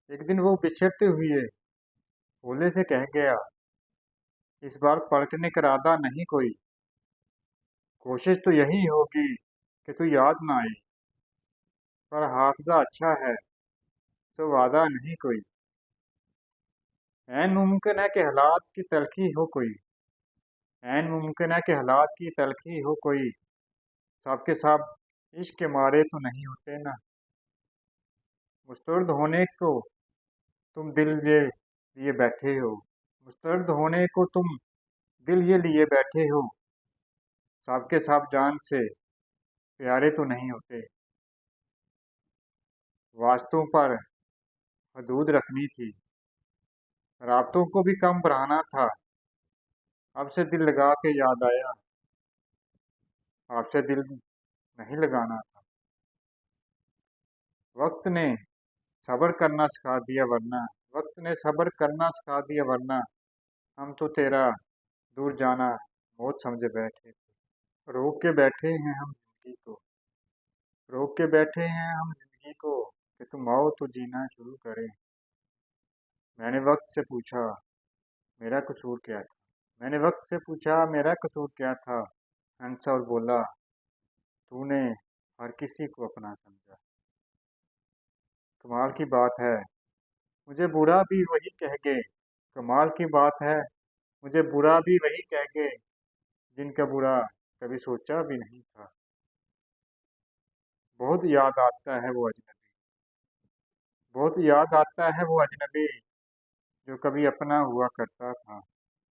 एक दिन वो बिछड़ते हुए भोले से कह गया, इस बार पलटने का इरादा नहीं कोई। कोशिश तो यही होगी कि तू याद ना आए, पर हाफजा अच्छा है तो वादा नहीं कोई। ऐन मुमकिन है कि हालात की तलखी हो कोई। ऐन मुमकिन है कि हालात की तलखी हो कोई। सब के सब इश्क के मारे तो नहीं होते ना। मुस्तर्द होने को तुम दिल ये लिए बैठे हो। मुस्तर्द होने को तुम दिल ये लिए बैठे हो। सब के सब जान से प्यारे तो नहीं होते। वास्तों पर हदूद रखनी थी। रातों को भी कम बढ़ाना था। अब से दिल लगा के याद आया, आपसे दिल नहीं लगाना था। वक्त ने सब्र करना सिखा दिया वरना। वक्त ने सब्र करना सिखा दिया वरना। हम तो तेरा दूर जाना मौत समझे बैठे थे। रोक के बैठे हैं हम जिंदगी को। रोक के बैठे हैं हम जिंदगी को कि तुम आओ तो जीना शुरू करें। मैंने वक्त से पूछा मेरा कसूर क्या था। मैंने वक्त से पूछा मेरा कसूर क्या था। हंसा और बोला, तूने हर किसी को अपना समझा। कमाल की बात है, मुझे बुरा भी वही कह गए। कमाल की बात है, मुझे बुरा भी वही कह गए जिनका बुरा कभी सोचा भी नहीं था। बहुत याद आता है वो अजनबी। बहुत याद आता है वो अजनबी जो कभी अपना हुआ करता था।